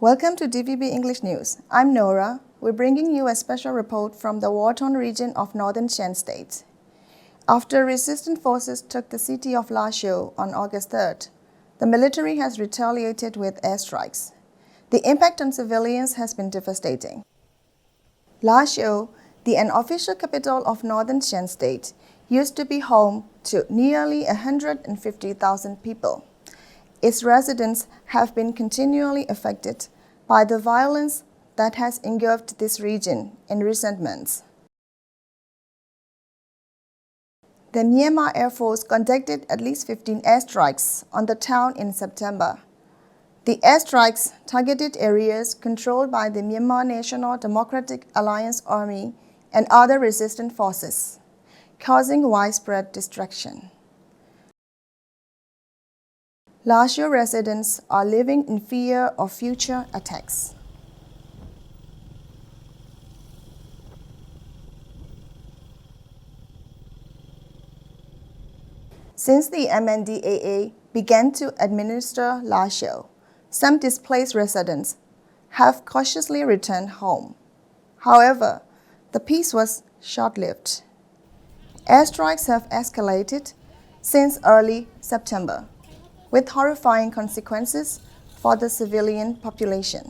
Welcome to DVB English News. I'm Nora. We're bringing you a special report from the war-torn region of northern Shan State. After resistance forces took the city of Lashio on August 3rd, the military has retaliated with airstrikes. The impact on civilians has been devastating. Lashio, the unofficial capital of northern Shan State, used to be home to nearly 150,000 people. Its residents have been continually affected by the violence that has engulfed this region in recent months. The Myanmar Air Force conducted at least 15 airstrikes on the town in September. The airstrikes targeted areas controlled by the Myanmar National Democratic Alliance Army and other resistance forces, causing widespread destruction. Lashio residents are living in fear of future attacks. Since the MNDAA began to administer Lashio, some displaced residents have cautiously returned home. However, the peace was short-lived. Airstrikes have escalated since early September, with horrifying consequences for the civilian population.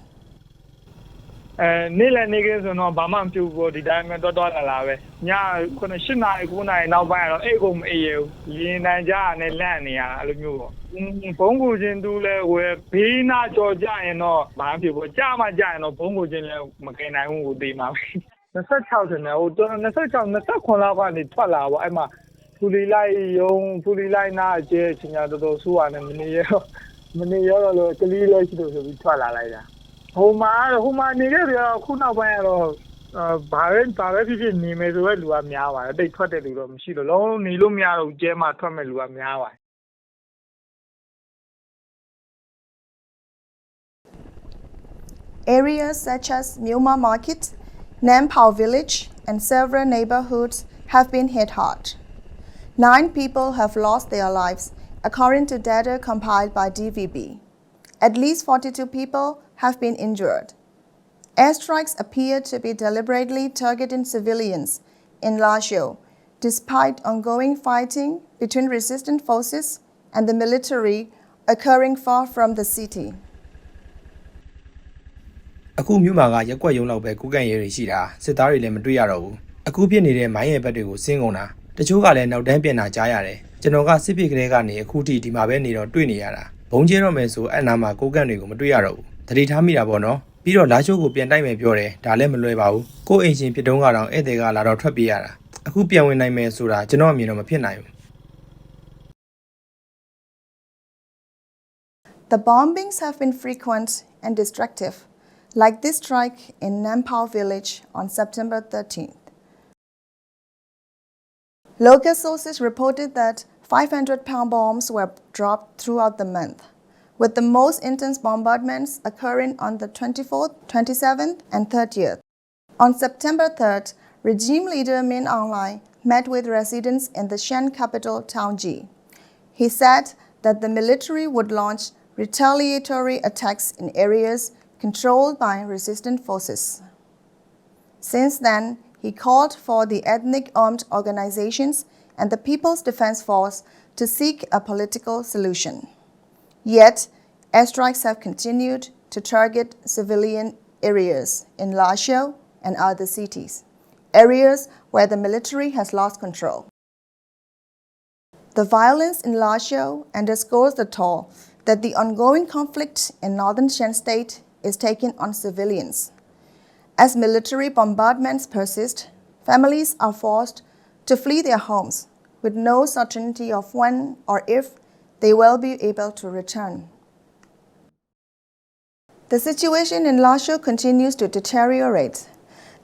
နေ့လည်နေကဆိုတော့ဘာမှမပြုတ်ဘူးဒီတိုင်းပဲတော်လာလာပဲည8နာရီ9နာရီနောက်ပိုင်းကတော့အိတ်ကုန်မအေးရဘူးရင်းနိုင်ကြနဲ့လန့်နေရတာအဲ့လိုမျိုးပေါ့ဘုံကိုချင်းတူလဲဝယ်ဘေးနာကြော်ကြရင်တော့ဘာမှဖြစ်ဘူးကြာမှကြာရင်တော့ဘုံကိုချင်းလဲမကင်နိုင်ဘူးကိုတေးမှာ26တင်တယ်ဟို26 29လောက်ကနေထွက်လာပေါ့အဲ့မှာဖူလီလိုက်နာအကျဲချင်းညာတော်တော်ဆိုးရတယ်မနေရောတော့ကလေးလေးရှိလို့ဆိုပြီးထွက်လာလိုက်တာဟိုမှာနေခဲ့ပြီးတော့ခုနောက်ပိုင်းကတော့ဘာပဲဖြစ်နေမယ်ဆိုတဲ့လူကများပါတယ်တိတ်ထွက်တဲ့လူတော့မရှိတော့လုံးနေလို့မရတော့ကျဲမှထွက်မဲ့လူကများပါတယ် Areas such as Myanmar Market, Nam Phao Village, and several neighborhoods have been hit hard. 9 people have lost their lives, according to data compiled by DVB. At least 42 people have been injured. Airstrikes appear to be deliberately targeting civilians in Lashio, despite ongoing fighting between resistance forces and the military occurring far from the city. အခုမြို့မှာကရက်ကွက်ရုံလောက်ပဲကုကန့်ရဲတွေရှိတာစစ်သားတွေလည်းမတွေ့ရတော့ဘူးအခုဖြစ်နေတဲ့မိုင်းရဲဘက်တွေကိုဆင်းကုန်တာတချို့ကလည်းနောက်တန်းပြန်လာကြားရတယ်ကျွန်တော်ကစစ်ပစ်ကလေးကနေအခုထိဒီမှာပဲနေတော့တွေ့နေရတာဘုံကျဲတော့မယ်ဆိုအဲ့နာမှာကုကန့်တွေကိုမတွေ့ရတော့ဘူးတတိထားမိတာပေါ့နော်ပြီးတော့လာချိုးကိုပြန်တိုက်မယ်ပြောတယ်ဒါလည်းမလွယ်ပါဘူးကိုယ့်အိမ်ရှင်ဖြစ်တုန်းကတော့ဧည့်သည်ကလာတော့ထွက်ပြေးရတာအခုပြန်ဝင်နိုင်မယ်ဆိုတာကျွန်တော်အမြင်တော့မဖြစ်နိုင်ဘူး The bombings have been frequent and destructive, like this strike in Nam Phao village on September 13th. Local sources reported that 500-pound bombs were dropped throughout the month, with the most intense bombardments occurring on the 24th, 27th, and 30th. On September 3rd, regime leader Min Aung Hlaing met with residents in the Shan capital Taungji. He said that the military would launch retaliatory attacks in areas controlled by resistance forces. Since then, he called for the ethnic armed organizations and the People's Defense Force to seek a political solution. Yet, airstrikes have continued to target civilian areas in Lashio and other cities, areas where the military has lost control. The violence in Lashio underscores the toll that the ongoing conflict in northern Shan State is taking on civilians. As military bombardments persist, families are forced to flee their homes with no certainty of when or if they will be able to return. The situation in Lashio continues to deteriorate.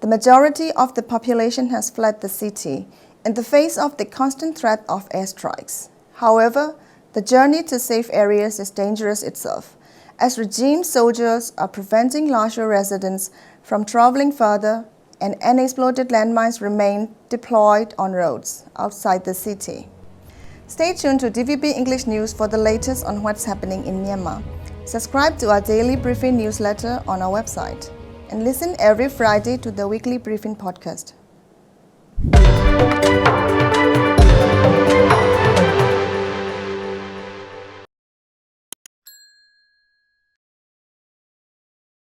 The majority of the population has fled the city in the face of the constant threat of airstrikes. However, the journey to safe areas is dangerous itself, as regime soldiers are preventing Lashio residents from traveling further and unexploded landmines remain deployed on roads outside the city. Stay tuned to DVB English News for the latest on what's happening in Myanmar. Subscribe to our daily briefing newsletter on our website and listen every Friday to the weekly briefing podcast.